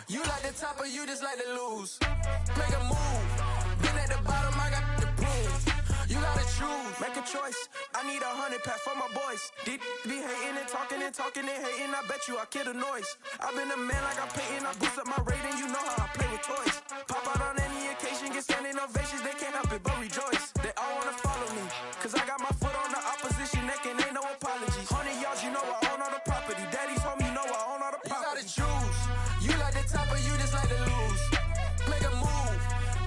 You like the top or you just like to lose? Make a move. Been at the bottom, I got the proof. You gotta choose, make a choice. I need 100 pack for my boys. Be hating and talking and hating. I bet you I kill the noise. I've been a man like I'm Peyton. I boost up my rating. You know how I play with toys. Pop out on any occasion, get standing ovations. They can't help it but rejoice. They all wanna follow me, cause I got my foot on the opposition neck and ain't no apologies. 100 yards, you know I own all the property. Daddy's home, you know I own all the property. You gotta choose. You like the top or you just like to lose? Make a move.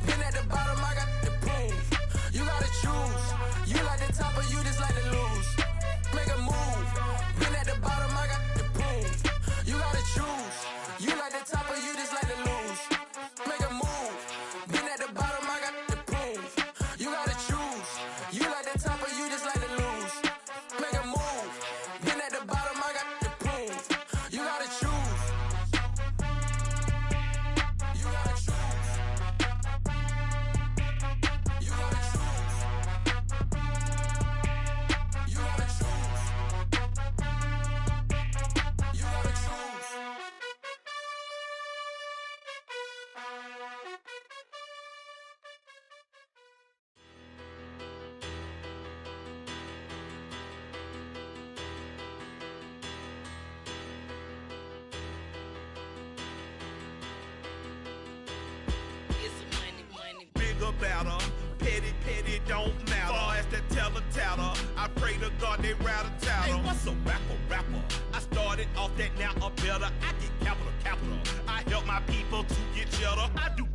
Been at the bottom, I got the proof. You gotta choose. You like the top or you just like to lose? Make a move. Been at the bottom, I got the proof. You gotta choose. You like the top or you just like to lose? Make a move. Been at the bottom, I got the proof. You gotta choose. You like the top or you just like to lose? Make a move. Been at the bottom, I got the proof. You gotta choose. You gotta choose. You gotta choose. You gotta choose. You gotta choose. Bigger, better, petty, don't matter. Far as that teller, I pray to God they rat-a-tattle. Hey, what's a rapper? I started off that, now I'm better. I get capital. I help my people to get cheddar. I do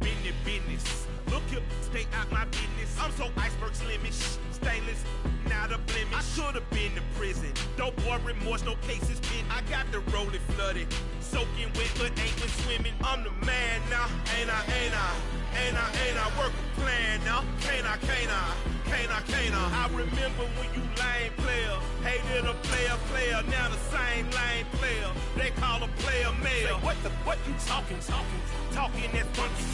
business. Look here, stay out my business. I'm so iceberg slimish, stainless, not a blemish. I should've been to prison. Don't boy remorse, no cases been. I got the rolling flooded, soaking wet, but ain't been swimming. I'm the man now, ain't I? Work a plan now, can't I? I remember when you lame player, hated a player, now the same lame player. They call a player male. Say, what you talking that funky.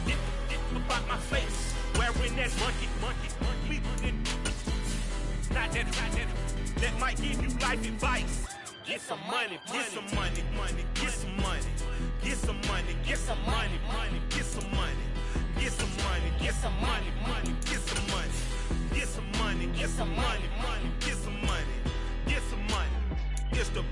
Get about my face, wearing that monkey. Not that, that might give you life advice. Get some money, get some money, get some money, get some money, get some money, get some money, get some money, get some money, get some money, get some money, get some money, get some money, get some money. It's the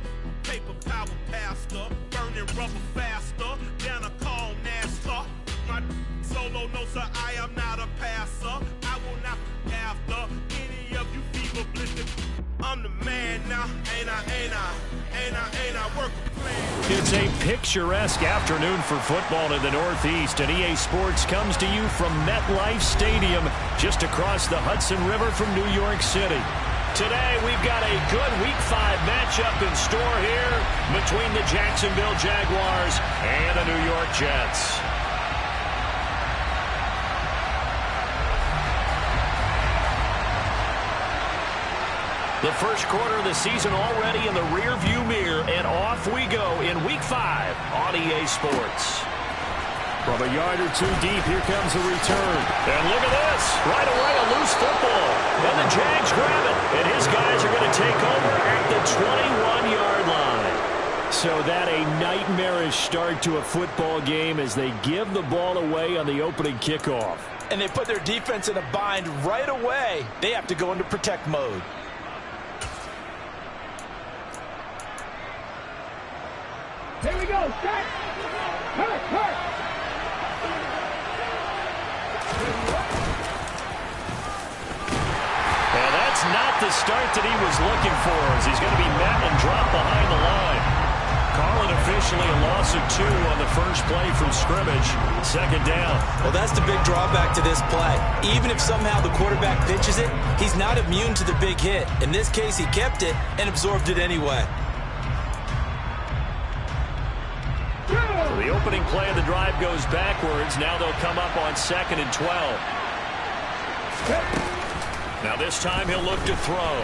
paper power pastor, burning rubber faster than a call NASCAR. My solo no sir, I am not a passer. I will not after any of you fever blistered. I'm the man now, ain't I? Work a plan. It's a picturesque afternoon for football in the Northeast, and EA Sports comes to you from MetLife Stadium, just across the Hudson River from New York City. Today, we've got a good Week 5 matchup in store here between the Jacksonville Jaguars and the New York Jets. The first quarter of the season already in the rear-view mirror, and off we go in Week 5 on EA Sports. From a yard or two deep, here comes the return. And look at this. Right away, a loose football. And the Jags grab it. And his guys are going to take over at the 21-yard line. So that a nightmarish start to a football game as they give the ball away on the opening kickoff. And they put their defense in a bind right away. They have to go into protect mode. Here we go, set! Hurt! And that's not the start that he was looking for, as he's going to be met and dropped behind the line. Calling officially a loss of 2 on the first play from scrimmage. Second down. Well, that's the big drawback to this play. Even if somehow the quarterback pitches it, he's not immune to the big hit. In this case, he kept it and absorbed it anyway. So the opening play of the drive goes backwards. Now they'll come up on 2nd and 12. Now this time he'll look to throw.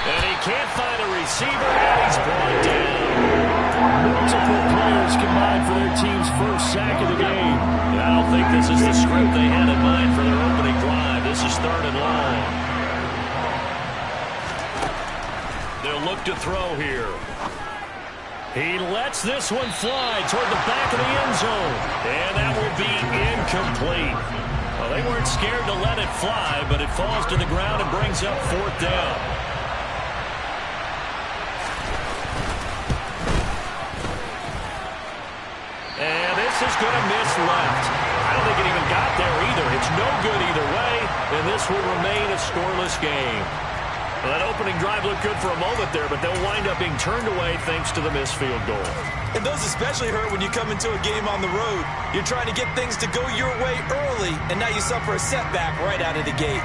And he can't find a receiver, and he's brought down. Multiple players combined for their team's first sack of the game. And I don't think this is the script they had in mind for their opening drive. This is 3rd and long. They'll look to throw here. He lets this one fly toward the back of the end zone. And that will be incomplete. Well, they weren't scared to let it fly, but it falls to the ground and brings up 4th down. And this is going to miss left. I don't think it even got there either. It's no good either way, and this will remain a scoreless game. Well, that opening drive looked good for a moment there, but they'll wind up being turned away thanks to the missed field goal. And those especially hurt when you come into a game on the road. You're trying to get things to go your way early, and now you suffer a setback right out of the gate.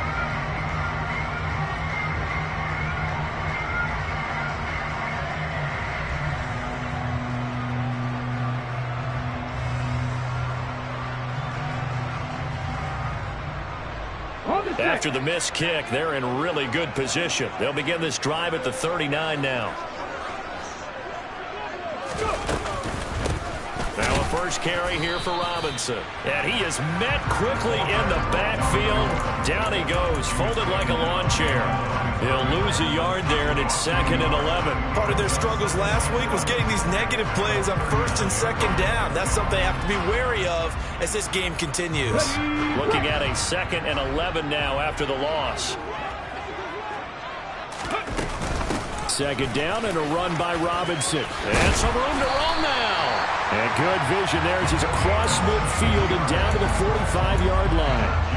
After the missed kick, they're in really good position. They'll begin this drive at the 39 now. Now a first carry here for Robinson. And he is met quickly in the backfield. Down he goes, folded like a lawn chair. He'll lose a yard there, and it's 2nd and 11. Part of their struggles last week was getting these negative plays on 1st and 2nd down. That's something they have to be wary of as this game continues. Looking at a 2nd and 11 now after the loss. 2nd down and a run by Robinson. And some room to roam now. And good vision there as he's across midfield and down to the 45-yard line.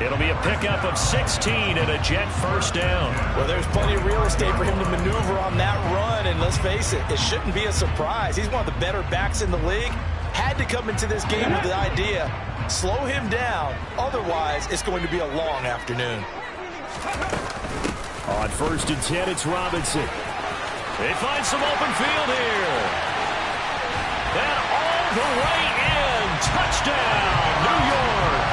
It'll be a pickup of 16 and a Jet first down. Well, there's plenty of real estate for him to maneuver on that run, and let's face it, it shouldn't be a surprise. He's one of the better backs in the league. Had to come into this game with the idea, slow him down, otherwise it's going to be a long afternoon. On 1st and 10, it's Robinson. They find some open field here. And all the way in. Touchdown, New York.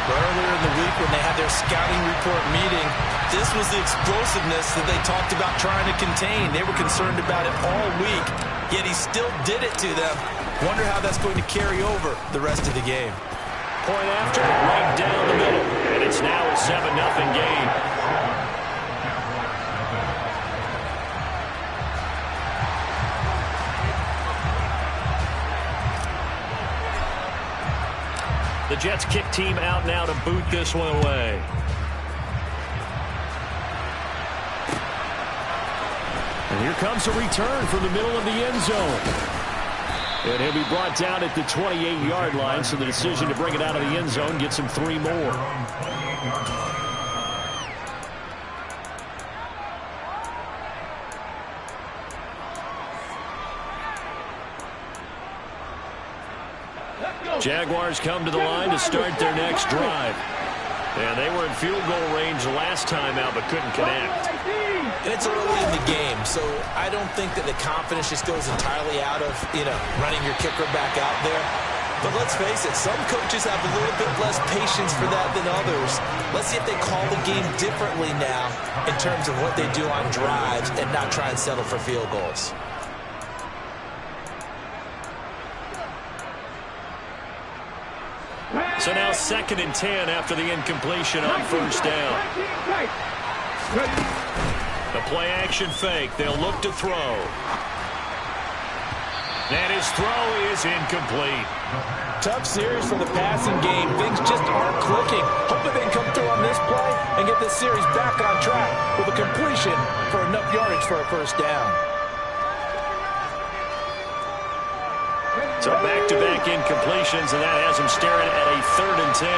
Earlier in the week when they had their scouting report meeting, this was the explosiveness that they talked about trying to contain. They were concerned about it all week, yet he still did it to them. Wonder how that's going to carry over the rest of the game. Point after, right down the middle. And it's now a 7-0 game. The Jets kick team out now to boot this one away. And here comes a return from the middle of the end zone. And he'll be brought down at the 28-yard line, so the decision to bring it out of the end zone gets him 3 more. Jaguars come to the line to start their next drive. And they were in field goal range last time out, but couldn't connect. And it's early in the game, so I don't think that the confidence just goes entirely out of, running your kicker back out there. But let's face it, some coaches have a little bit less patience for that than others. Let's see if they call the game differently now in terms of what they do on drives and not try and settle for field goals. So now 2nd and 10 after the incompletion on 1st down. The play action fake. They'll look to throw. And his throw is incomplete. Tough series for the passing game. Things just aren't clicking. Hoping they can come through on this play and get this series back on track with a completion for enough yardage for a 1st down. So back-to-back incompletions, and that has him staring at a 3rd and 10.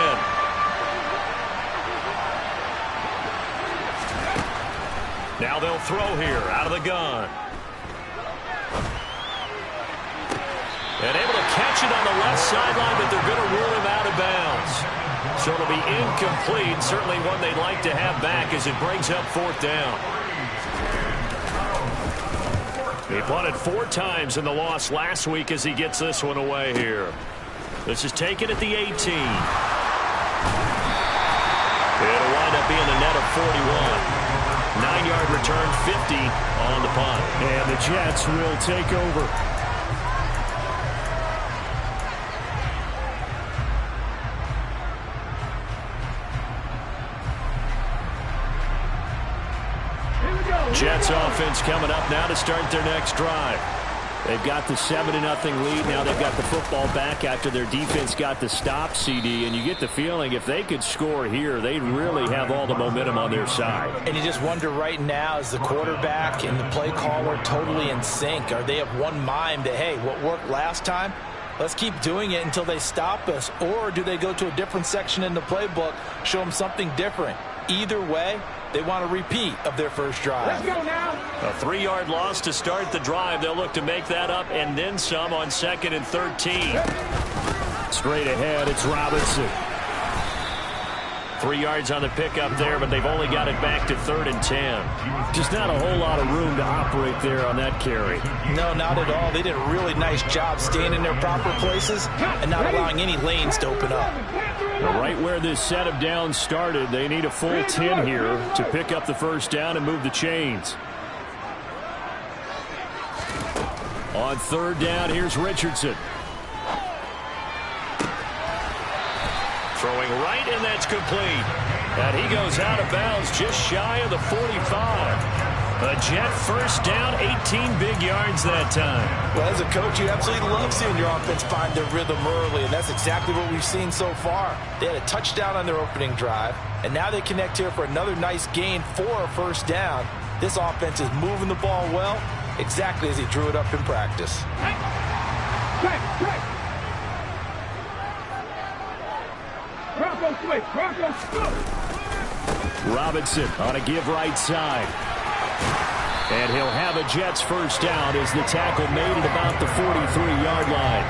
Now they'll throw here out of the gun. And able to catch it on the left sideline, but they're going to rule him out of bounds. So it'll be incomplete, certainly one they'd like to have back as it brings up 4th down. He punted 4 times in the loss last week as he gets this one away here. This is taken at the 18. It'll wind up being a net of 41. 9-yard return, 50 on the punt. And the Jets will take over. Jets offense coming up now to start their next drive. They've got the 7-0 lead. Now they've got the football back after their defense got the stop, CD. And you get the feeling if they could score here, they'd really have all the momentum on their side. And you just wonder right now, is the quarterback and the play caller totally in sync? Are they of one mind that, hey, what worked last time, let's keep doing it until they stop us? Or do they go to a different section in the playbook, show them something different? Either way, they want a repeat of their first drive. Let's go now. A 3-yard loss to start the drive. They'll look to make that up and then some on 2nd and 13. Straight ahead, it's Robinson. 3 yards on the pickup there, but they've only got it back to 3rd and 10. Just not a whole lot of room to operate there on that carry. No, not at all. They did a really nice job staying in their proper places and not allowing any lanes to open up. Right where this set of downs started, they need a full 10 here to pick up the first down and move the chains. On 3rd down, here's Richardson. Throwing right, and that's complete. And he goes out of bounds just shy of the 45. A Jet first down, 18 big yards that time. Well, as a coach, you absolutely love seeing your offense find their rhythm early, and that's exactly what we've seen so far. They had a touchdown on their opening drive, and now they connect here for another nice gain for a first down. This offense is moving the ball well, exactly as he drew it up in practice. Robinson on a give right side. And he'll have a Jets first down as the tackle made at about the 43-yard line.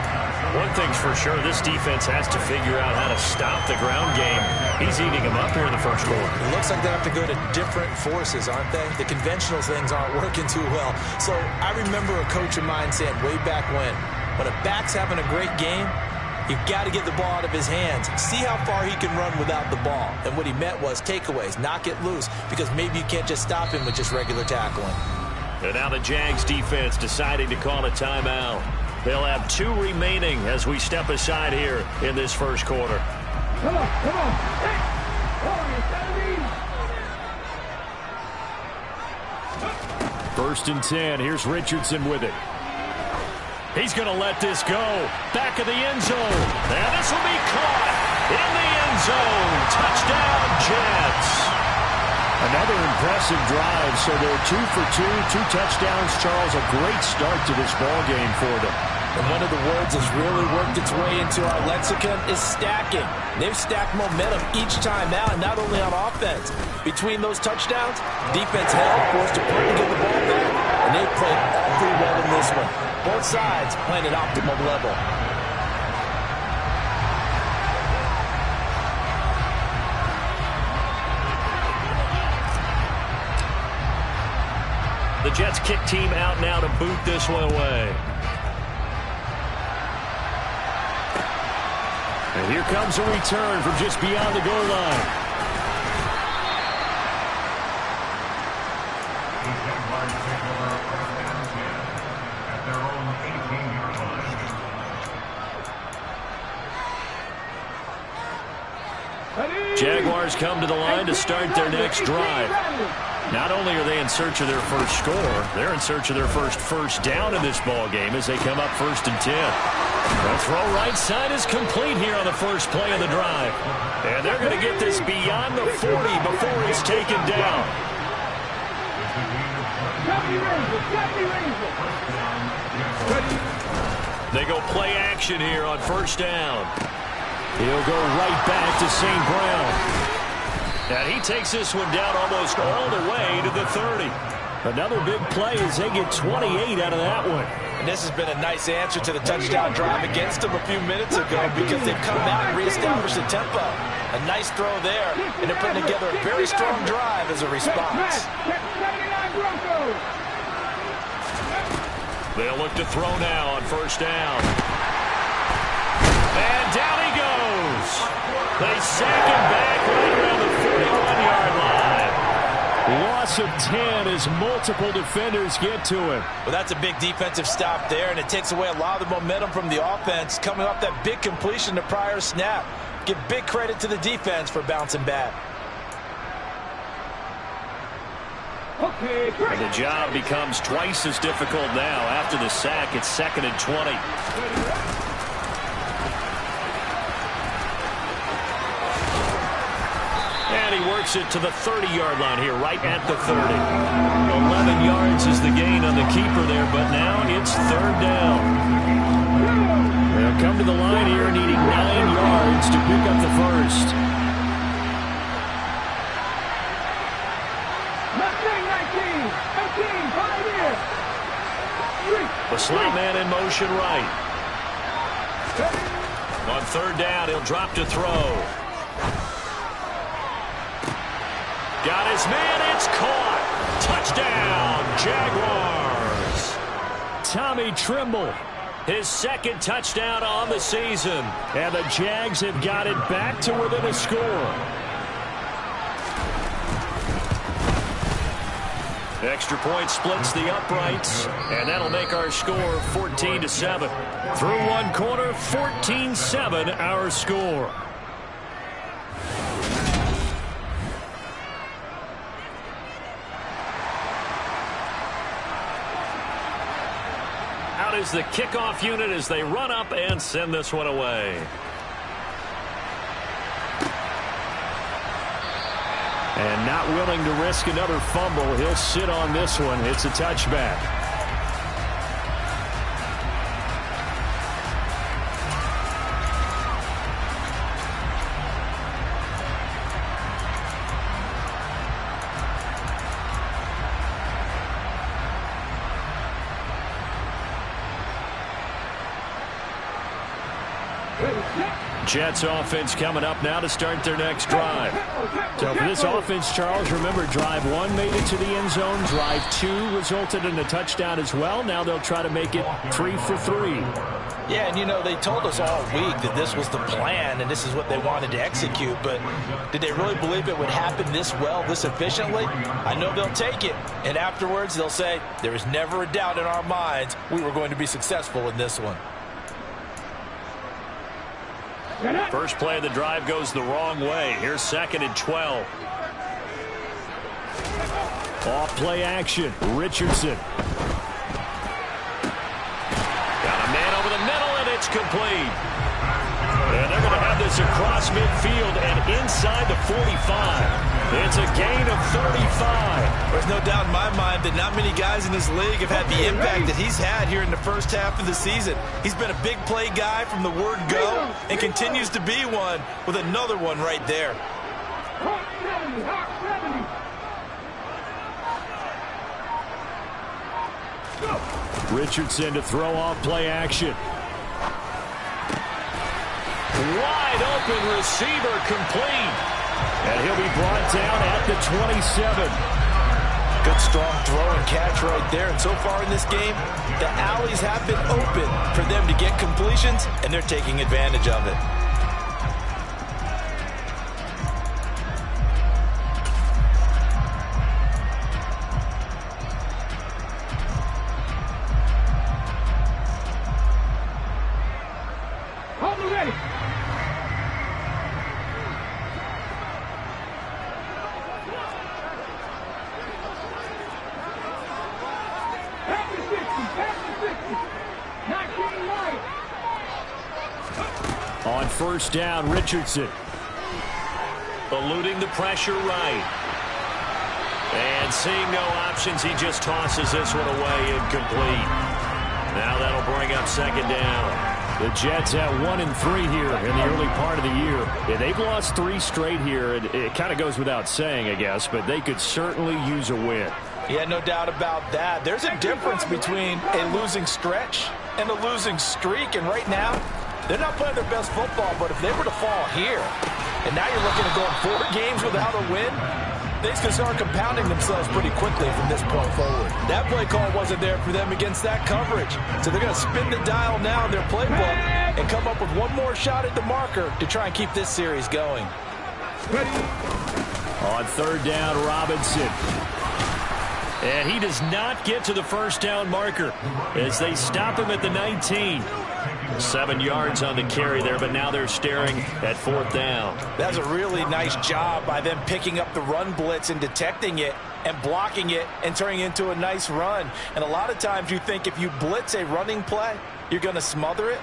One thing's for sure, this defense has to figure out how to stop the ground game. He's eating them up here in the first quarter. It looks like they have to go to different forces, aren't they? The conventional things aren't working too well. So I remember a coach of mine saying way back when a back's having a great game, you've got to get the ball out of his hands. See how far he can run without the ball. And what he meant was takeaways, knock it loose, because maybe you can't just stop him with just regular tackling. And now the Jags defense deciding to call a timeout. They'll have 2 remaining as we step aside here in this first quarter. Come on, come on. First and 10. Here's Richardson with it. He's going to let this go. Back of the end zone. And this will be caught in the end zone. Touchdown, Jets. Another impressive drive. So they're 2 for 2, 2 touchdowns. Charles, a great start to this ball game for them. And one of the words that's really worked its way into our lexicon is stacking. They've stacked momentum each time out, and not only on offense. Between those touchdowns, defense held, forced to punt to get the ball back, and they played pretty well in this one. Both sides playing at optimal level. The Jets kick team out now to boot this one away. And here comes a return from just beyond the goal line. Jaguars come to the line to start their next drive. Not only are they in search of their first score, they're in search of their first down in this ball game as they come up 1st and 10. The throw right side is complete here on the first play of the drive. And they're going to get this beyond the 40 before he's taken down. They go play action here on first down. He'll go right back to St. Brown. And he takes this one down almost all the way to the 30. Another big play as they get 28 out of that one. And this has been a nice answer to the touchdown drive against them a few minutes ago because they've come out and reestablished the tempo. A nice throw there, and they're putting together a very strong drive as a response. They'll look to throw now on first down. And down he goes. They sack him back right around the 41-yard line. Loss of 10 as multiple defenders get to him. Well, that's a big defensive stop there, and it takes away a lot of the momentum from the offense coming off that big completion the prior snap. Give big credit to the defense for bouncing back. And the job becomes twice as difficult now. After the sack, it's 2nd and 20. And he works it to the 30-yard line here, right at the 30. 11 yards is the gain on the keeper there, but now it's 3rd down. They'll come to the line here needing 9 yards to pick up the first. The slot man in motion right. On 3rd down, he'll drop to throw. Got his man, it's caught. Touchdown, Jaguars. Tommy Trimble, his 2nd touchdown on the season. And the Jags have got it back to within a score. Extra point splits the uprights, and that'll make our score 14-7. Through one quarter, 14-7 our score. Out is the kickoff unit as they run up and send this one away. And not willing to risk another fumble, he'll sit on this one. It's a touchback. Jets offense coming up now to start their next drive. So for this offense, Charles, remember, drive 1 made it to the end zone. Drive 2 resulted in a touchdown as well. Now they'll try to make it 3 for 3. Yeah, and you know, they told us all week that this was the plan and this is what they wanted to execute, but did they really believe it would happen this well, this efficiently? I know they'll take it, and afterwards they'll say, there was never a doubt in our minds we were going to be successful in this one. First play of the drive goes the wrong way. Here's 2nd and 12. Off play action. Richardson. Got a man over the middle, and it's complete. And they're going to have this across midfield and inside the 45. It's a gain of 35. There's no doubt in my mind that not many guys in this league have had the impact that he's had here in the first half of the season. He's been a big play guy from the word go and continues to be one with another one right there. Richardson to throw off play action. Wide open receiver complete. And he'll be brought down at the 27. Good strong throw and catch right there. And so far in this game, the alleys have been open for them to get completions, and they're taking advantage of it. On first down, Richardson. Eluding the pressure right. And seeing no options, he just tosses this one away incomplete. Now that'll bring up 2nd down. The Jets at 1-3 here in the early part of the year. Yeah, they've lost 3 straight here. It kind of goes without saying, I guess, but they could certainly use a win. Yeah, no doubt about that. There's a difference between a losing stretch and a losing streak, and right now, they're not playing their best football, but if they were to fall here, and now you're looking at going 4 games without a win, things can start compounding themselves pretty quickly from this point forward. That play call wasn't there for them against that coverage. So they're going to spin the dial now in their playbook and come up with one more shot at the marker to try and keep this series going. On 3rd down, Robinson. And he does not get to the first down marker as they stop him at the 19. 7 yards on the carry there, but now they're staring at 4th down. That's a really nice job by them picking up the run blitz and detecting it and blocking it and turning it into a nice run. And a lot of times you think if you blitz a running play, you're going to smother it.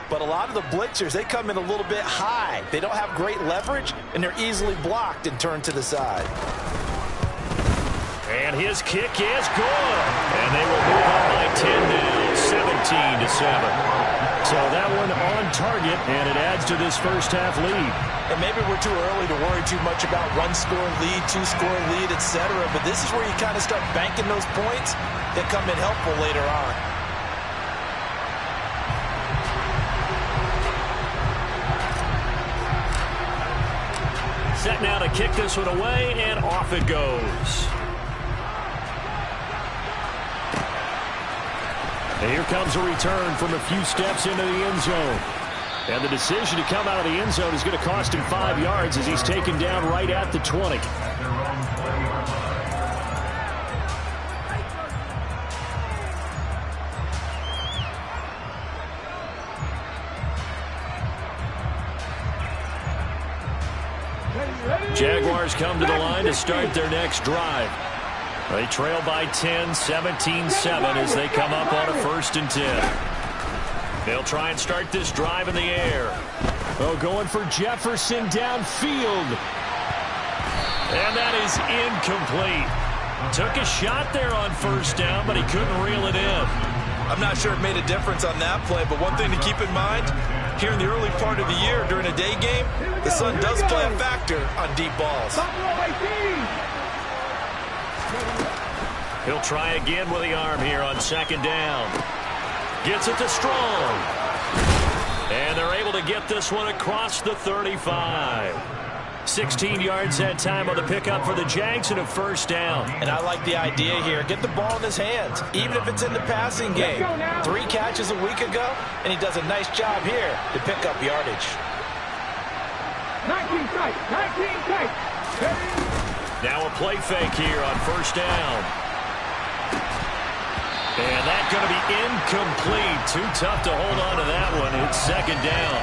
But a lot of the blitzers, they come in a little bit high. They don't have great leverage, and they're easily blocked and turned to the side. And his kick is good. And they will move on by 10 now, 17-7. So that one on target, and it adds to this first half lead. And maybe we're too early to worry too much about one-score lead, two-score lead, etc. But this is where you kind of start banking those points that come in helpful later on. Set now to kick this one away, and off it goes. And here comes a return from a few steps into the end zone. And the decision to come out of the end zone is going to cost him 5 yards as he's taken down right at the 20. Jaguars come to the line to start their next drive. They trail by 10, 17-7 as they come up on a 1st and 10. They'll try and start this drive in the air. Oh, going for Jefferson downfield. And that is incomplete. Took a shot there on 1st down, but he couldn't reel it in. I'm not sure it made a difference on that play, but one thing to keep in mind, here in the early part of the year during a day game, the sun does play a factor on deep balls. He'll try again with the arm here on 2nd down. Gets it to Strong. And they're able to get this one across the 35. 16 yards that time on the pickup for the Jags and a 1st down. And I like the idea here. Get the ball in his hands, even if it's in the passing game. 3 catches a week ago, and he does a nice job here to pick up yardage. 19 tight, 19 tight. Now a play fake here on 1st down. And that's going to be incomplete. Too tough to hold on to that one. It's 2nd down.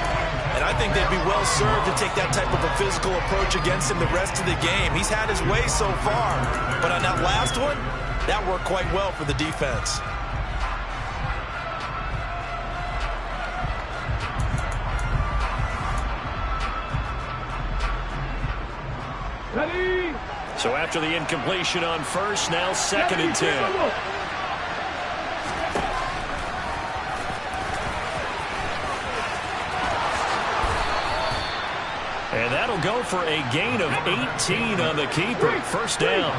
And I think they'd be well served to take that type of a physical approach against him the rest of the game. He's had his way so far. But on that last one, that worked quite well for the defense. Ready? So after the incompletion on 1st, now 2nd and 10. And that'll go for a gain of 18 on the keeper. 1st down.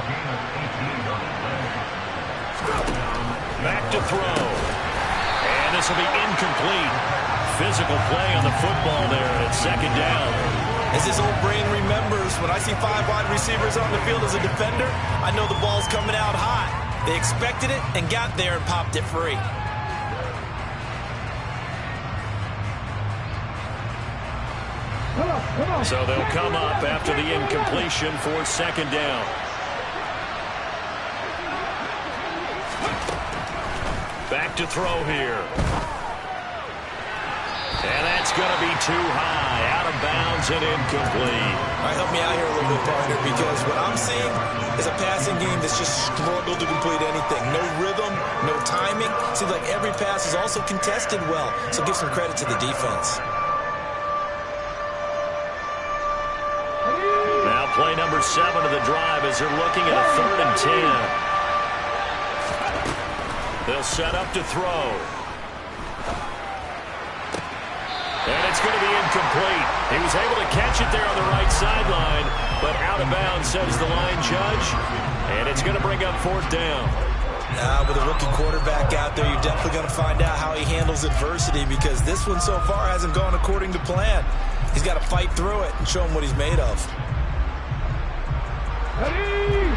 Back to throw. And this will be incomplete. Physical play on the football there at 2nd down. As his old brain remembers, when I see 5 wide receivers on the field as a defender, I know the ball's coming out hot. They expected it and got there and popped it free. So they'll come up after the incompletion for 2nd down. Back to throw here. And that's going to be too high, out of bounds and incomplete. All right, help me out here a little bit, partner, because what I'm seeing is a passing game that's just struggled to complete anything. No rhythm, no timing. Seems like every pass is also contested well, so give some credit to the defense. Now play number 7 of the drive as they're looking at a 3rd and 10. They'll set up to throw. And it's going to be incomplete. He was able to catch it there on the right sideline, but out of bounds, says the line judge. And it's going to bring up 4th down. With a rookie quarterback out there, you're definitely going to find out how he handles adversity, because this one so far hasn't gone according to plan. He's got to fight through it and show him what he's made of. Ready?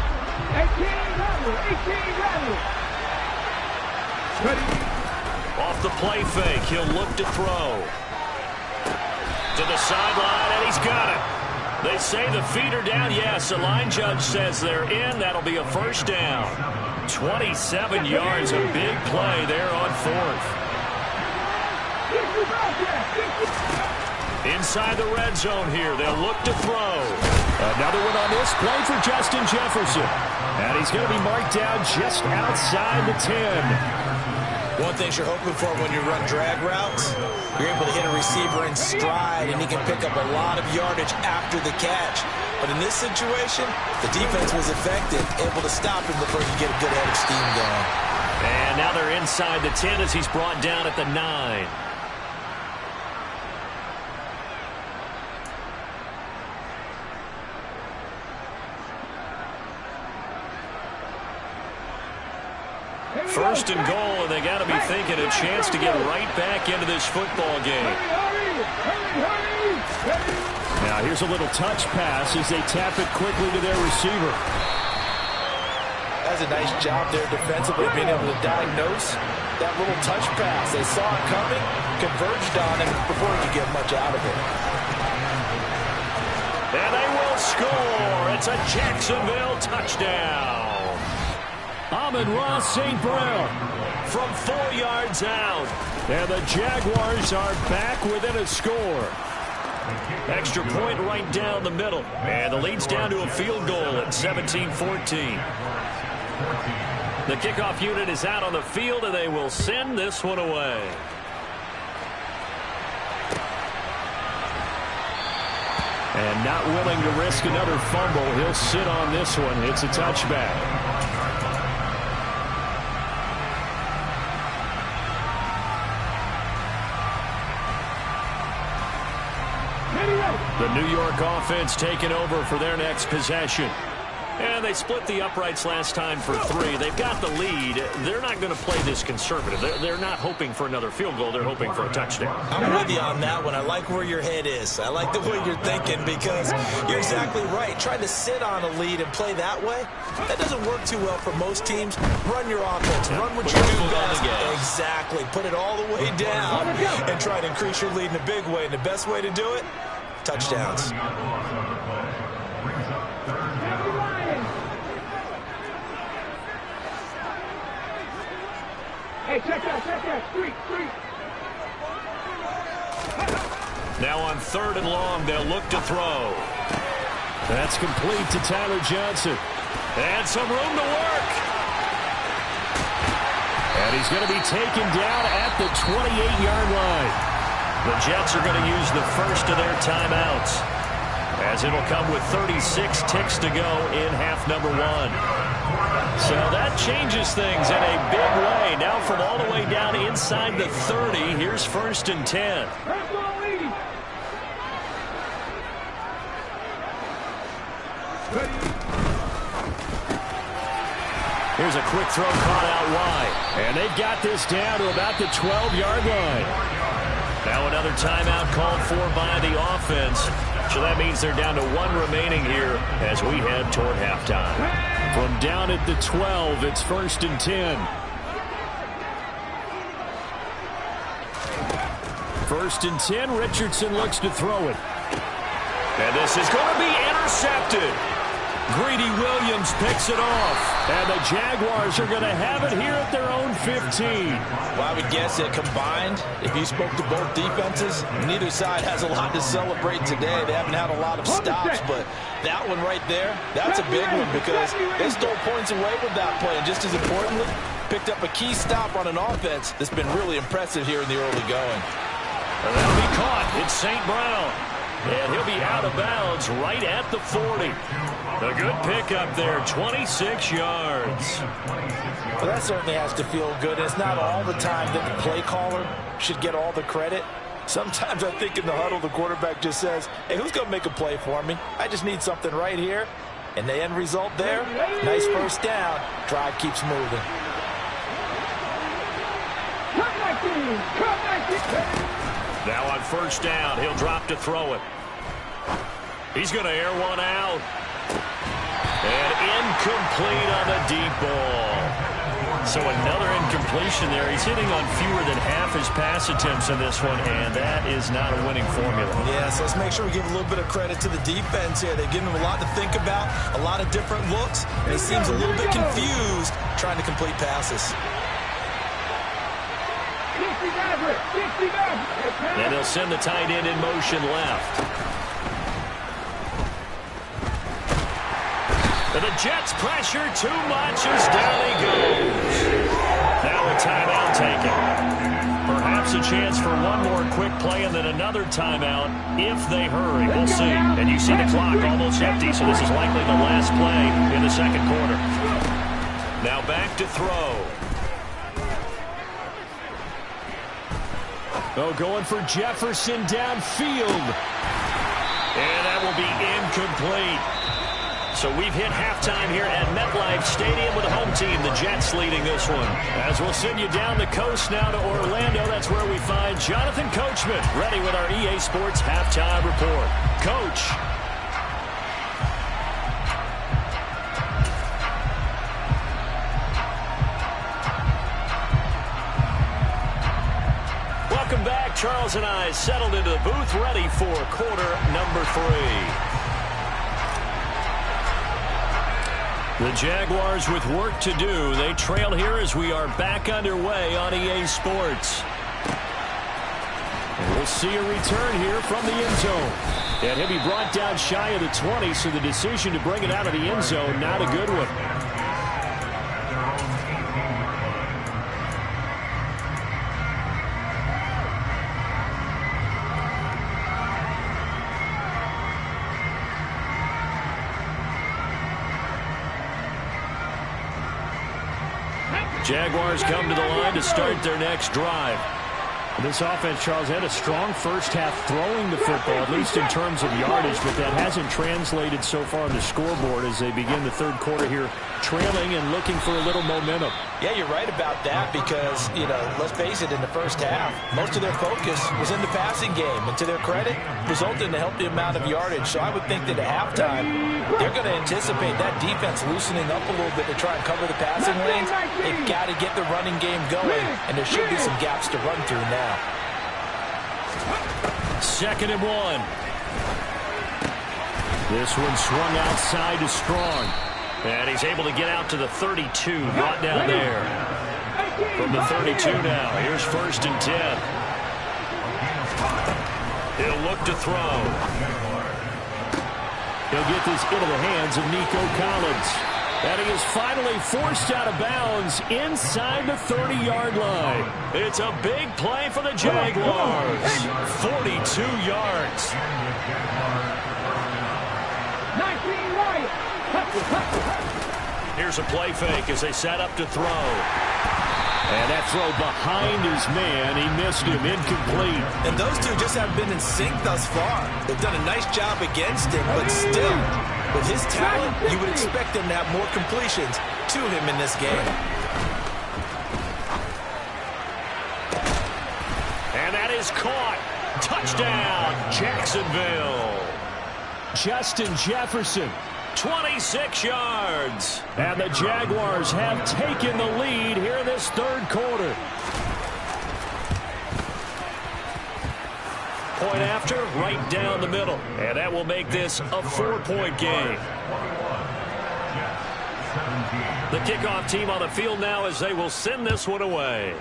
18 rattle, 18 rattle. Ready? Off the play fake, he'll look to throw. To the sideline, and he's got it. They say the feet are down. Yes, the line judge says they're in. That'll be a 1st down. 27 yards, a big play there on 4th. Inside the red zone here, they'll look to throw. Another one on this play for Justin Jefferson. And he's going to be marked down just outside the 10. One thing you're hoping for when you run drag routes, you're able to hit a receiver in stride, and he can pick up a lot of yardage after the catch. But in this situation, the defense was effective, able to stop him before he could get a good head of steam going. And now they're inside the 10 as he's brought down at the 9. First and goal, and they got to be thinking a chance to get right back into this football game. Now here's a little touch pass as they tap it quickly to their receiver. That's a nice job there defensively, being able to diagnose that little touch pass. They saw it coming, converged on him before he could get much out of it. And they will score. It's a Jacksonville touchdown. Amon-Ra St. Brown from 4 yards out. And the Jaguars are back within a score. Extra point right down the middle. And the lead's down to a field goal at 17-14. The kickoff unit is out on the field, and they will send this one away. And not willing to risk another fumble, he'll sit on this one. It's a touchback. The New York offense taking over for their next possession. And they split the uprights last time for 3. They've got the lead. They're not going to play this conservative. They're not hoping for another field goal. They're hoping for a touchdown. I'm with you on that one. I like where your head is. I like the way you're thinking, because you're exactly right. Trying to sit on a lead and play that way, that doesn't work too well for most teams. Run your offense. Run what you do best. Exactly. Put it all the way down and try to increase your lead in a big way. And the best way to do it, touchdowns. Hey, check that, street. Now on 3rd and long, they'll look to throw. That's complete to Tyler Johnson. And some room to work. And he's going to be taken down at the 28-yard line. The Jets are going to use the first of their timeouts, as it'll come with 36 ticks to go in half number 1. So that changes things in a big way. Now from all the way down inside the 30, here's 1st and 10. Here's a quick throw caught out wide. And they've got this down to about the 12-yard line. Now another timeout called for by the offense. So that means they're down to 1 remaining here as we head toward halftime. From down at the 12, it's 1st and 10. 1st and 10, Richardson looks to throw it. And this is going to be intercepted. Greedy Williams picks it off. And the Jaguars are going to have it here at their own 15. Well, I would guess that combined, if you spoke to both defenses, neither side has a lot to celebrate today. They haven't had a lot of stops, but that one right there, that's a big one, because they stole points away with that play. And just as importantly, picked up a key stop on an offense that's been really impressive here in the early going. And that'll be caught. It's St. Brown. And he'll be out of bounds right at the 40. A good pickup there, 26 yards. Well, that certainly has to feel good. It's not all the time that the play caller should get all the credit. Sometimes I think in the huddle, the quarterback just says, hey, who's going to make a play for me? I just need something right here. And the end result there, nice first down. Drive keeps moving. Now on 1st down, he'll drop to throw it. He's going to air one out. And incomplete on the deep ball. So another incompletion there. He's hitting on fewer than half his pass attempts in this one, and that is not a winning formula. Yeah, so let's make sure we give a little bit of credit to the defense here. They've given him a lot to think about, a lot of different looks, and he seems a little bit confused trying to complete passes. And they'll send the tight end in motion left. And the Jets pressure too much as down he goes. Now a timeout taken. Perhaps a chance for one more quick play and then another timeout if they hurry. We'll see. And you see the clock almost empty, so this is likely the last play in the second quarter. Now back to throw. Oh, going for Jefferson downfield. And that will be incomplete. So we've hit halftime here at MetLife Stadium with the home team, the Jets, leading this one. As we'll send you down the coast now to Orlando, that's where we find Jonathan Coachman, ready with our EA Sports Halftime Report. Coach. Welcome back. Charles and I settled into the booth, ready for quarter number 3. The Jaguars with work to do. They trail here as we are back underway on EA Sports. And we'll see a return here from the end zone. And he'll be brought down shy of the 20, so the decision to bring it out of the end zone, not a good one. Jaguars come to the line to start their next drive. This offense, Charles, had a strong first half throwing the football, at least in terms of yardage, but that hasn't translated so far on the scoreboard as they begin the third quarter here, trailing and looking for a little momentum. Yeah, you're right about that because, let's face it, in the first half, most of their focus was in the passing game. And to their credit, resulted in a healthy amount of yardage. So I would think that at halftime, they're going to anticipate that defense loosening up a little bit to try and cover the passing lanes. They've got to get the running game going, and there should be some gaps to run through now. 2nd and 1. This one swung outside to Strong. And he's able to get out to the 32, brought down there. From the 32 now, here's 1st and 10. He'll look to throw. He'll get this into the hands of Nico Collins. And he is finally forced out of bounds inside the 30-yard line. It's a big play for the Jaguars. 42 yards. 19 right. Here's a play fake as they set up to throw. And that throw behind his man. He missed him. Incomplete. And those two just haven't been in sync thus far. They've done a nice job against him, but still, with his talent, you would expect them to have more completions to him in this game. And that is caught. Touchdown, Jacksonville. Justin Jefferson, 26 yards. And the Jaguars have taken the lead here in this third quarter. Point after, right down the middle. And that will make this a 4-point game. The kickoff team on the field now as they will send this one away.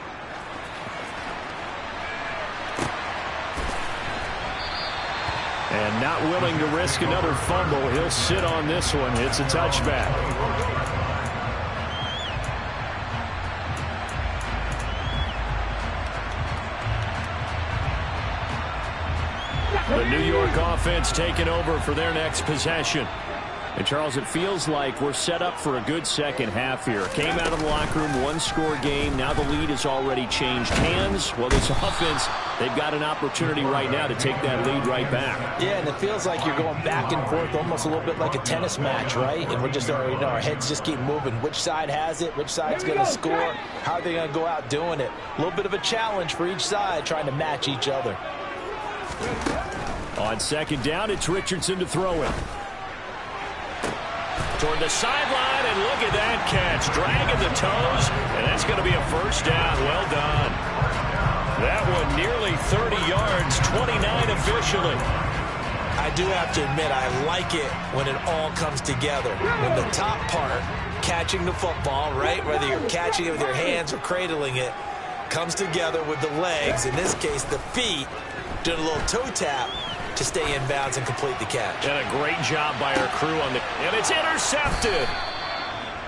And not willing to risk another fumble. He'll sit on this one. It's a touchback. The New York offense taking over for their next possession. And, Charles, it feels like we're set up for a good second half here. Came out of the locker room, one-score game. Now the lead has already changed hands. Well, this offense, they've got an opportunity right now to take that lead right back. Yeah, and it feels like you're going back and forth almost a little bit like a tennis match, right? And we're just, our heads just keep moving. Which side has it? Which side's going to score? How are they going to go out doing it? A little bit of a challenge for each side trying to match each other. On 2nd down, it's Richardson to throw it. Toward the sideline, and look at that catch. Dragging the toes, and that's going to be a first down. Well done. That one nearly 30 yards, 29 officially. I do have to admit, I like it when it all comes together. When the top part, catching the football, right, whether you're catching it with your hands or cradling it, comes together with the legs, in this case the feet, doing a little toe tap to stay in bounds and complete the catch. And a great job by our crew on the... And it's intercepted!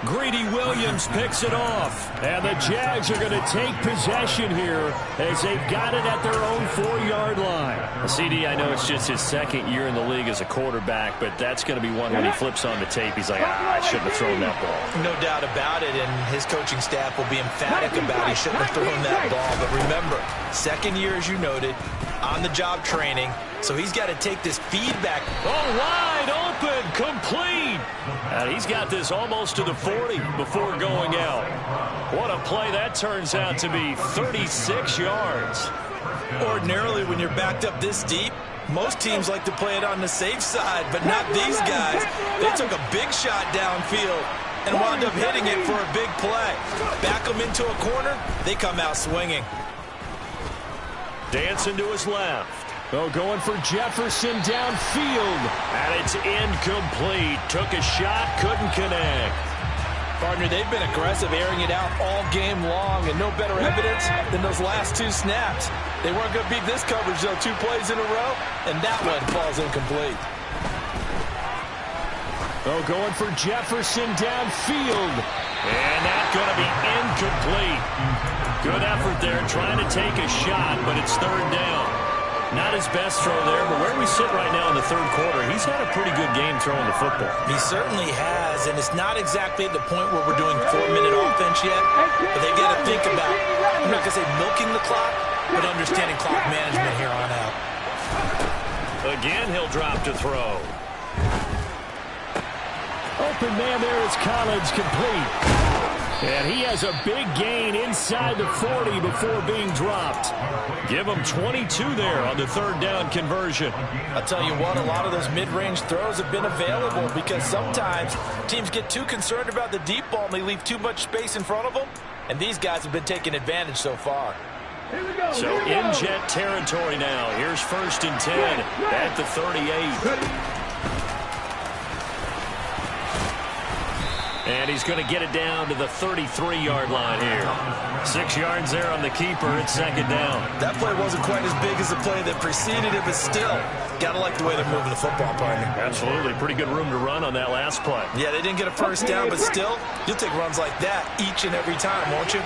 Greedy Williams picks it off. And the Jags are going to take possession here as they've got it at their own 4-yard line. CD, I know it's just his second year in the league as a quarterback, but that's going to be one when he flips on the tape. He's like, I shouldn't have thrown that ball. No doubt about it, and his coaching staff will be emphatic about he shouldn't have thrown that ball. But remember, second year, as you noted, on-the-job training, so he's got to take this feedback. Oh, wide open, complete. And he's got this almost to the 40 before going out. What a play that turns out to be, 36 yards. Ordinarily, when you're backed up this deep, most teams like to play it on the safe side, but not these guys. They took a big shot downfield and wound up hitting it for a big play. Back them into a corner, they come out swinging. Dancing to his left. Oh, going for Jefferson downfield. And it's incomplete. Took a shot, couldn't connect. Partner, they've been aggressive, airing it out all game long, and no better evidence than those last two snaps. They weren't going to beat this coverage, though, 2 plays in a row, and that one falls incomplete. Oh, going for Jefferson downfield. And that's going to be incomplete. Good effort there, trying to take a shot, but it's third down. Not his best throw there, but where we sit right now in the third quarter, he's had a pretty good game throwing the football. He certainly has, and it's not exactly at the point where we're doing 4-minute offense yet, but they've got to think about, I'm not going to say milking the clock, but understanding clock management here on out. Again, he'll drop to throw. Open man there is Collins, complete. And he has a big gain inside the 40 before being dropped. Give him 22 there on the third down conversion. I'll tell you what, a lot of those mid-range throws have been available because sometimes teams get too concerned about the deep ball and they leave too much space in front of them. And these guys have been taking advantage so far. So in jet territory now. Here's 1st and 10 at the 38. And he's going to get it down to the 33-yard line here. 6 yards there on the keeper. It's second down. That play wasn't quite as big as the play that preceded it, but still, got to like the way they're moving the football, partner. Absolutely. Pretty good room to run on that last play. Yeah, they didn't get a first down, but still, you'll take runs like that each and every time, won't you?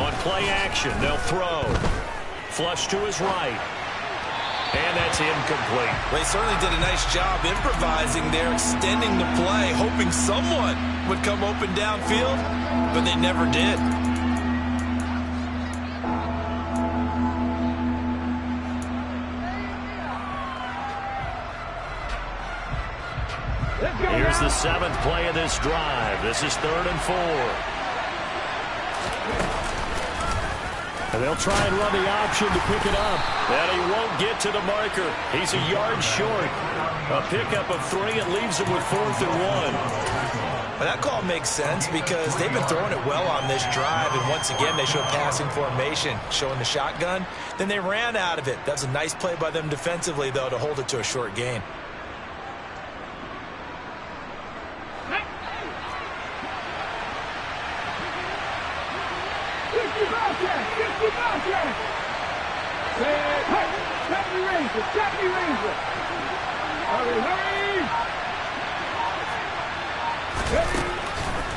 On play action, they'll throw. Flush to his right. And that's incomplete. Well, he certainly did a nice job improvising there, extending the play, hoping someone would come open downfield, but they never did. Here's the 7th play of this drive. This is 3rd and 4. And they'll try and run the option to pick it up. And he won't get to the marker. He's a yard short. A pickup of 3. It leaves him with 4th and 1. Well, that call makes sense because they've been throwing it well on this drive. And once again, they show passing formation, showing the shotgun. Then they ran out of it. That's a nice play by them defensively, though, to hold it to a short gain.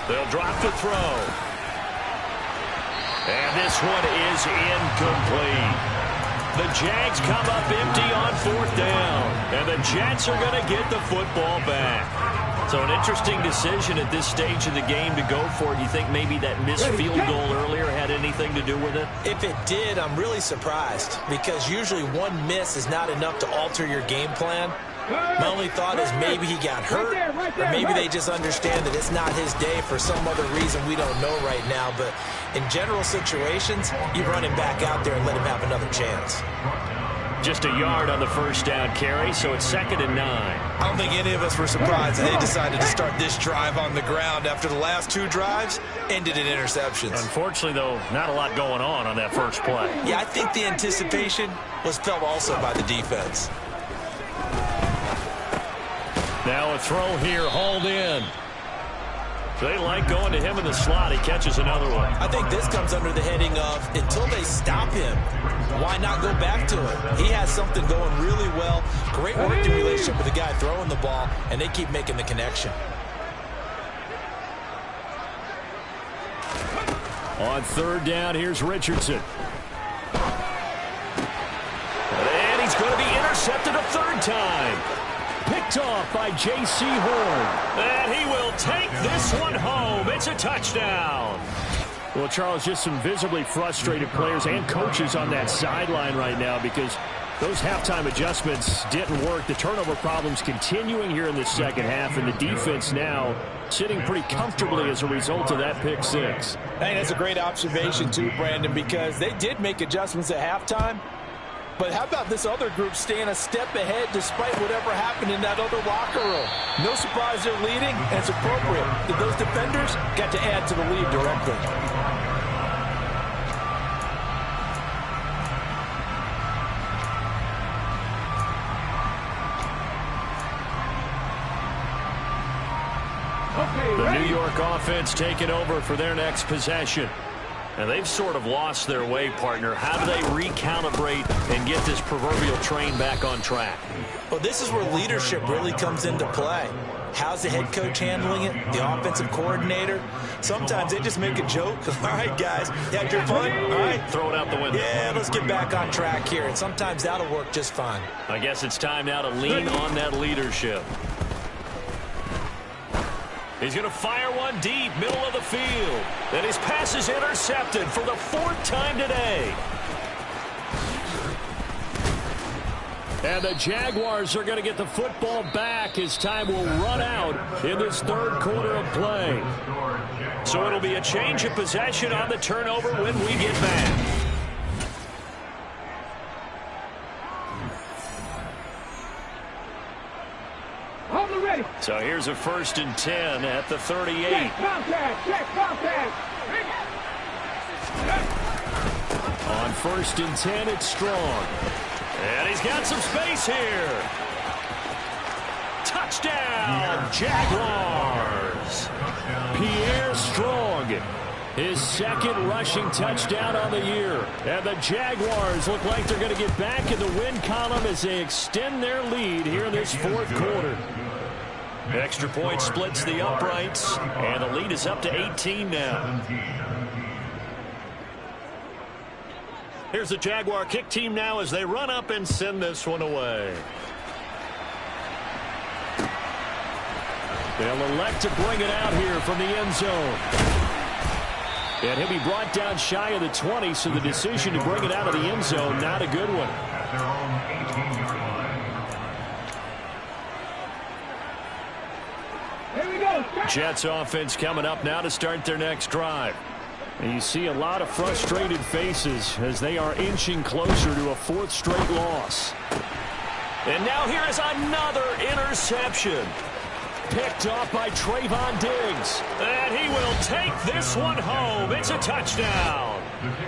They'll drop the throw. And this one is incomplete. The Jags come up empty on 4th down. And the Jets are going to get the football back. So an interesting decision at this stage of the game to go for it. You think maybe that missed field goal earlier had anything to do with it? If it did, I'm really surprised because usually one miss is not enough to alter your game plan. My only thought is maybe he got hurt, or maybe they just understand that it's not his day for some other reason we don't know right now. But in general situations, you run him back out there and let him have another chance. Just a yard on the first down carry, so it's 2nd and 9. I don't think any of us were surprised that they decided to start this drive on the ground after the last 2 drives ended in interceptions. Unfortunately, though, not a lot going on that first play. Yeah, I think the anticipation was felt also by the defense. Now a throw here, hauled in. They like going to him in the slot. He catches another one. I think this comes under the heading of until they stop him, why not go back to him? He has something going really well. Great working relationship with the guy throwing the ball, and they keep making the connection. On third down, here's Richardson. And he's going to be intercepted a third time. Picked off by J.C. Horn. And he will take this one home. It's a touchdown. Well, Charles, just some visibly frustrated players and coaches on that sideline right now because those halftime adjustments didn't work. The turnover problems continuing here in the second half, and the defense now sitting pretty comfortably as a result of that pick six. I think that's a great observation too, Brandon, because they did make adjustments at halftime. But how about this other group staying a step ahead despite whatever happened in that other locker room? No surprise they're leading, and it's appropriate that those defenders got to add to the lead directly. The New York offense taking over for their next possession. And they've sort of lost their way, partner. How do they recalibrate and get this proverbial train back on track? Well, this is where leadership really comes into play. How's the head coach handling it? The offensive coordinator? Sometimes they just make a joke. All right, guys, you had your fun? All right. Throw it out the window. Yeah, let's get back on track here. And sometimes that'll work just fine. I guess it's time now to lean on that leadership. He's going to fire one deep, middle of the field. And his pass is intercepted for the fourth time today. And the Jaguars are going to get the football back as time will run out in this third quarter of play. So it'll be a change of possession on the turnover when we get back. So here's a 1st and 10 at the 38. Check contact! Check contact! On 1st and 10, it's Strong. And he's got some space here. Touchdown, Jaguars. Pierre Strong, his second rushing touchdown on the year. And the Jaguars look like they're going to get back in the win column as they extend their lead here in this fourth quarter. Extra point splits the uprights, and the lead is up to 18 now. Here's the Jaguar kick team now as they run up and send this one away. They'll elect to bring it out here from the end zone. And he'll be brought down shy of the 20, so the decision to bring it out of the end zone, not a good one. Jets offense coming up now to start their next drive. And you see a lot of frustrated faces as they are inching closer to a fourth straight loss. And now here is another interception. Picked off by Trayvon Diggs. And he will take this one home. It's a touchdown.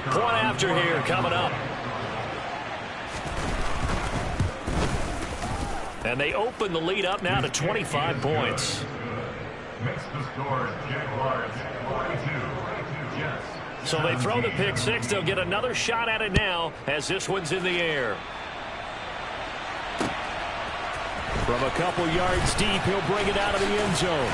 Point after here coming up. And they open the lead up now to 25 points. Makes the score Jaguars 42. Jets. So they throw the pick six. They'll get another shot at it now as this one's in the air. From a couple yards deep, he'll bring it out of the end zone.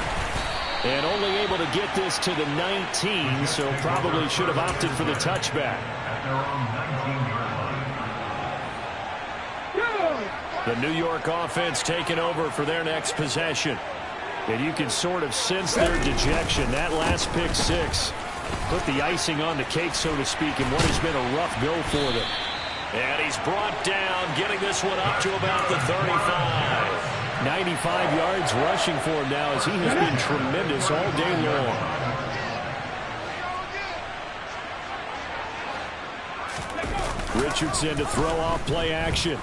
And only able to get this to the 19, so probably should have opted for the touchback. At their own 19-yard line. The New York offense taking over for their next possession. And you can sort of sense their dejection. That last pick six put the icing on the cake, so to speak, in what has been a rough go for them. And he's brought down, getting this one up to about the 35. 95 yards rushing for him now as he has been tremendous all day long. Richardson to throw off play action.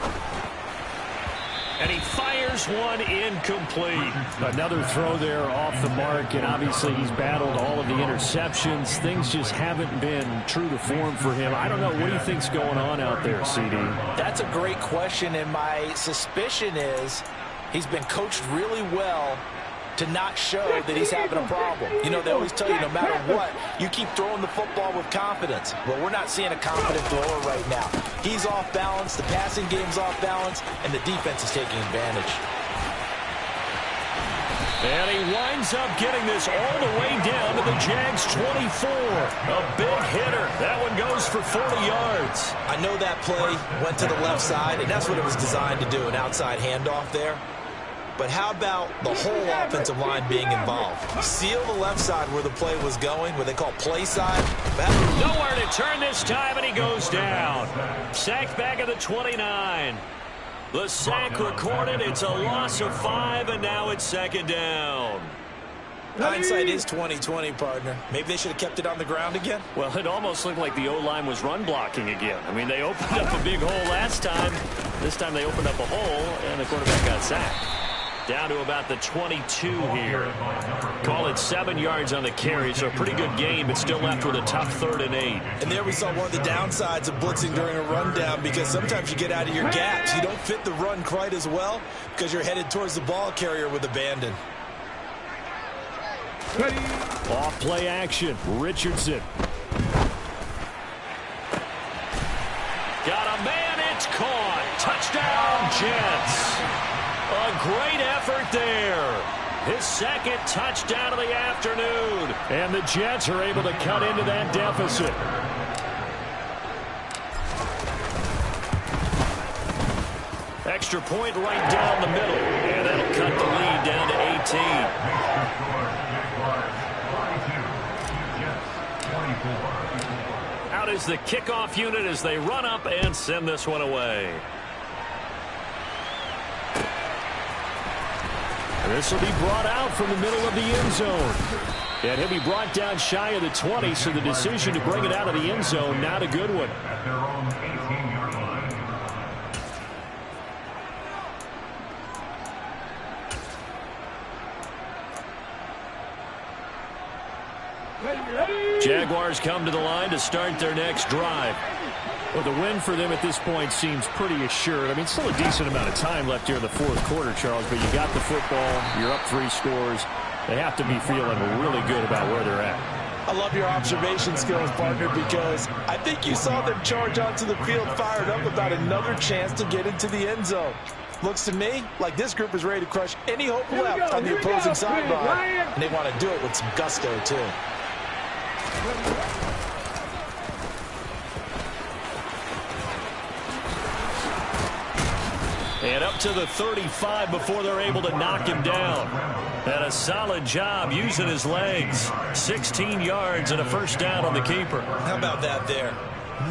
And he fires one incomplete. Another throw there off the mark, and obviously he's battled all of the interceptions. Things just haven't been true to form for him. I don't know. What do you think's going on out there, CD? That's a great question, and my suspicion is he's been coached really well to not show that he's having a problem. You know, they always tell you no matter what, you keep throwing the football with confidence. Well, we're not seeing a confident thrower right now. He's off balance, the passing game's off balance, and the defense is taking advantage. And he winds up getting this all the way down to the Jags 24. A big hitter. That one goes for 40 yards. I know that play went to the left side, and that's what it was designed to do, an outside handoff there. But how about the whole offensive line being involved? Seal the left side where the play was going, what they call play side. Nowhere to turn this time, and he goes down. Sacked back at the 29. The sack recorded. It's a loss of 5, and now it's second down. Hindsight is 20/20, partner. Maybe they should have kept it on the ground again. Well, it almost looked like the O-line was run blocking again. I mean, they opened up a big hole last time. This time they opened up a hole, and the quarterback got sacked. Down to about the 22 here. Call it 7 yards on the carry, so a pretty good game, but still left with a tough 3rd and 8. And there we saw one of the downsides of blitzing during a rundown, because sometimes you get out of your gaps. You don't fit the run quite as well because you're headed towards the ball carrier with abandon. Off play action. Richardson. Got a man. It's caught. Touchdown, Jets. A great effort there. His second touchdown of the afternoon. And the Jets are able to cut into that deficit. Extra point right down the middle. And that'll cut the lead down to 18. Out is the kickoff unit as they run up and send this one away. This will be brought out from the middle of the end zone. And he'll be brought down shy of the 20, so the decision to bring it out of the end zone, not a good one. At their own 18-yard line. Jaguars come to the line to start their next drive. Well, the win for them at this point seems pretty assured. I mean, still a decent amount of time left here in the fourth quarter, Charles, but you got the football, you're up 3 scores. They have to be feeling really good about where they're at. I love your observation skills, partner, because I think you saw them charge onto the field fired up about another chance to get into the end zone. Looks to me like this group is ready to crush any hope left on the opposing sideline, and they want to do it with some gusto, too. And up to the 35 before they're able to knock him down. And a solid job using his legs. 16 yards and a first down on the keeper. How about that there?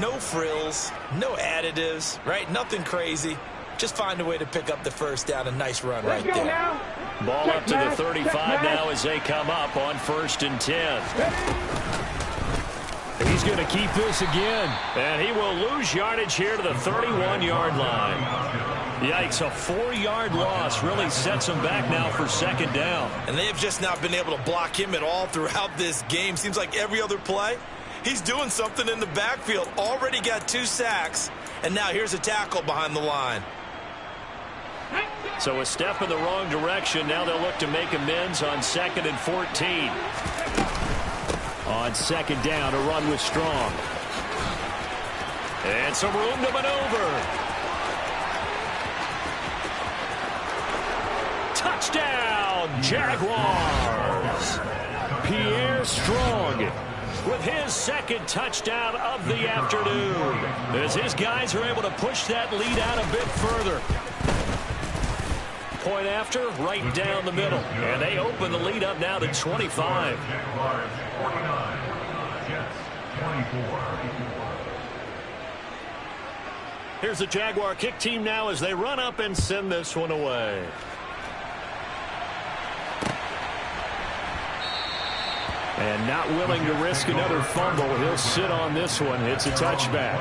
No frills, no additives, right? Nothing crazy. Just find a way to pick up the first down. A nice run right there. Ball up to the 35 now as they come up on 1st and 10. He's going to keep this again. And he will lose yardage here to the 31-yard line. Yikes, a 4-yard loss really sets him back now for second down. And they have just not been able to block him at all throughout this game. Seems like every other play, he's doing something in the backfield. Already got 2 sacks, and now here's a tackle behind the line. So a step in the wrong direction. Now they'll look to make amends on 2nd and 14. On second down, a run with Strong. And some room to maneuver. Touchdown, Jaguars. Pierre Strong with his second touchdown of the afternoon, as his guys are able to push that lead out a bit further. Point after, right down the middle. And they open the lead up now to 25. Jaguars 49, Jets 24. Here's the Jaguar kick team now as they run up and send this one away. And not willing to risk another fumble. He'll sit on this one. It's a touchback.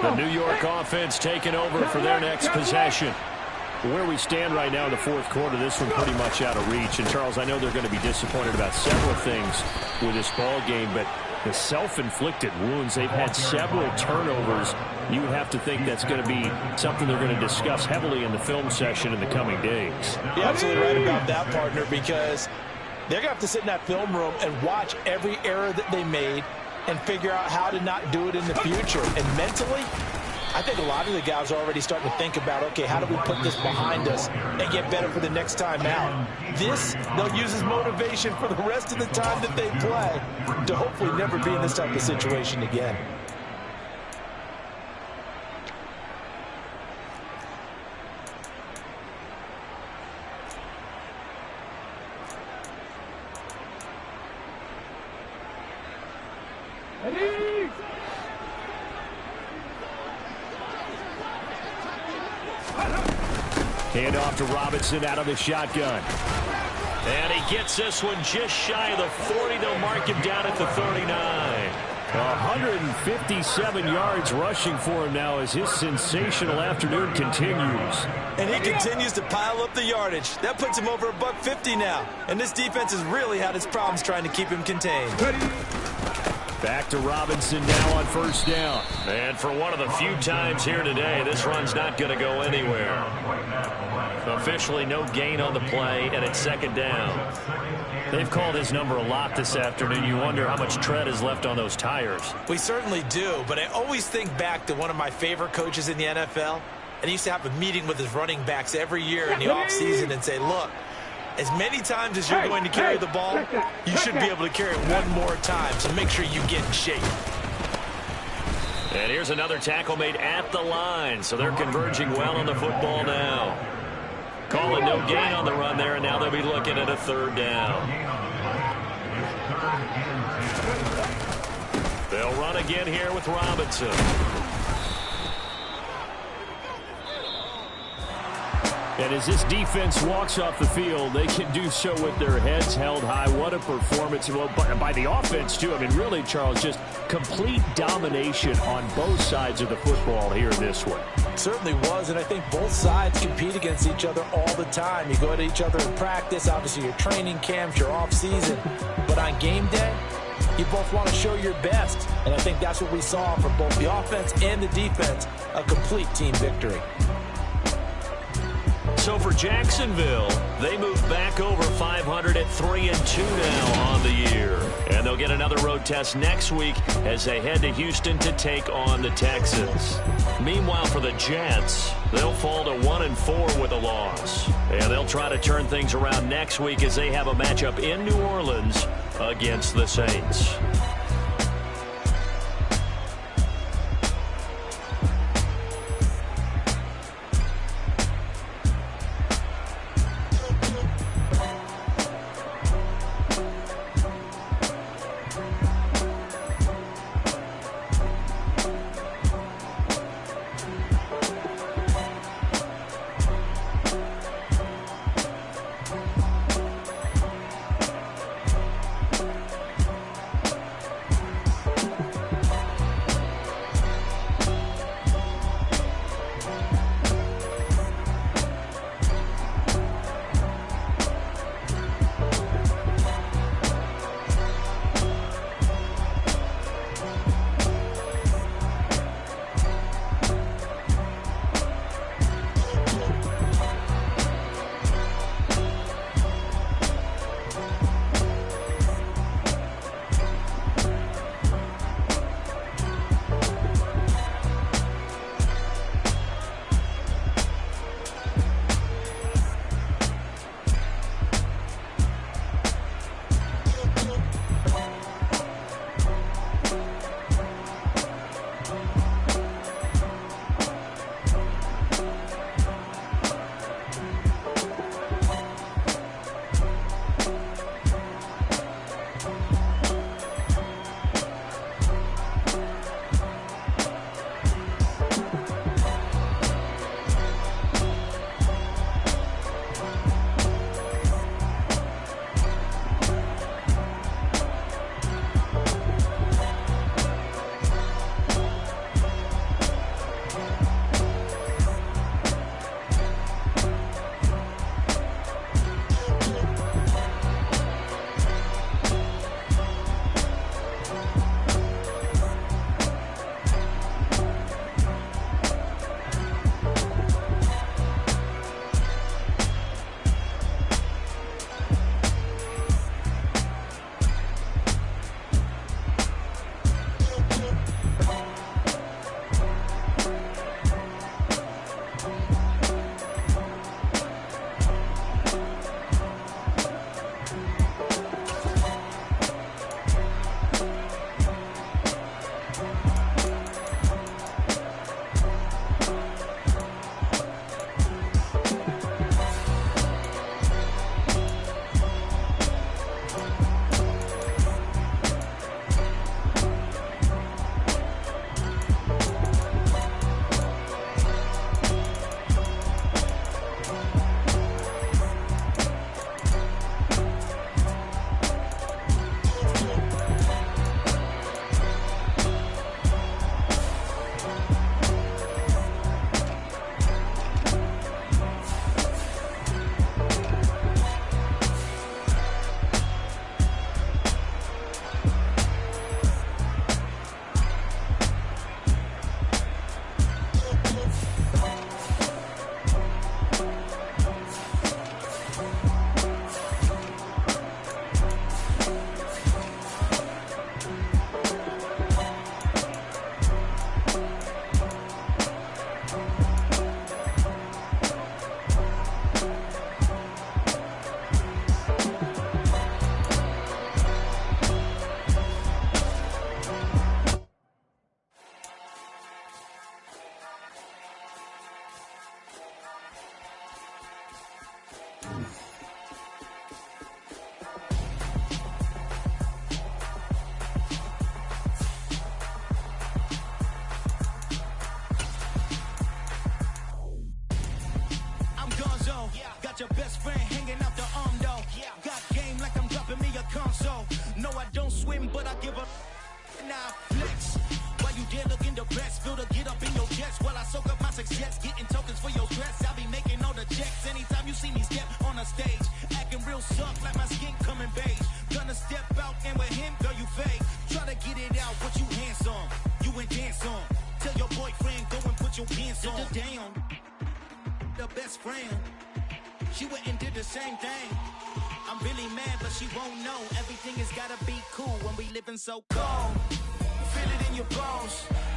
The New York offense taking over for their next possession. Where we stand right now in the fourth quarter, this one pretty much out of reach. And, Charles, I know they're going to be disappointed about several things with this ball game, but the self-inflicted wounds, they've had several turnovers you would have to think that's going to be something they're going to discuss heavily in the film session in the coming days. You're absolutely right about that, partner, because they're going to have to sit in that film room and watch every error that they made and figure out how to not do it in the future. And mentally, I think a lot of the guys are already starting to think about, okay, how do we put this behind us and get better for the next time out? This, they'll use as motivation for the rest of the time that they play to hopefully never be in this type of situation again. Hand off to Robinson out of the shotgun. And he gets this one just shy of the 40. They'll mark him down at the 39. 157 yards rushing for him now as his sensational afternoon continues. And he continues to pile up the yardage. That puts him over $150 now. And this defense has really had its problems trying to keep him contained. Back to Robinson now on first down. And for one of the few times here today, this run's not going to go anywhere. Officially no gain on the play, and it's second down. They've called his number a lot this afternoon. You wonder how much tread is left on those tires. We certainly do, but I always think back to one of my favorite coaches in the NFL. And he used to have a meeting with his running backs every year in the offseason and say, look, as many times as you're going to carry the ball, you should be able to carry it one more time, so make sure you get in shape. And here's another tackle made at the line, so they're converging well on the football now. Calling no gain on the run there, and now they'll be looking at a third down. They'll run again here with Robinson. And as this defense walks off the field, they can do so with their heads held high. What a performance by the offense, too. I mean, really, Charles, just complete domination on both sides of the football here in this one. Certainly was, and I think both sides compete against each other all the time. You go at each other in practice, obviously your training camps, your off-season. But on game day, you both want to show your best. And I think that's what we saw from both the offense and the defense, a complete team victory. So for Jacksonville, they move back over 500 at 3-2 now on the year. And they'll get another road test next week as they head to Houston to take on the Texans. Meanwhile, for the Jets, they'll fall to 1-4 with a loss. And they'll try to turn things around next week as they have a matchup in New Orleans against the Saints. I flex. While you there looking the best, feel the get up in your chest. While I soak up my success, getting tokens for your stress. I'll be making all the checks anytime you see me step on a stage. Acting real soft like my skin coming beige. Gonna step out and with him, girl, you fake. Try to get it out, but you handsome. You ain't dance on. Tell your boyfriend, go and put your pants on. Down. The best friend. She went and did the same thing. I'm really mad, but she won't know. Everything has gotta be cool when we living so cold. Feel it in your bones.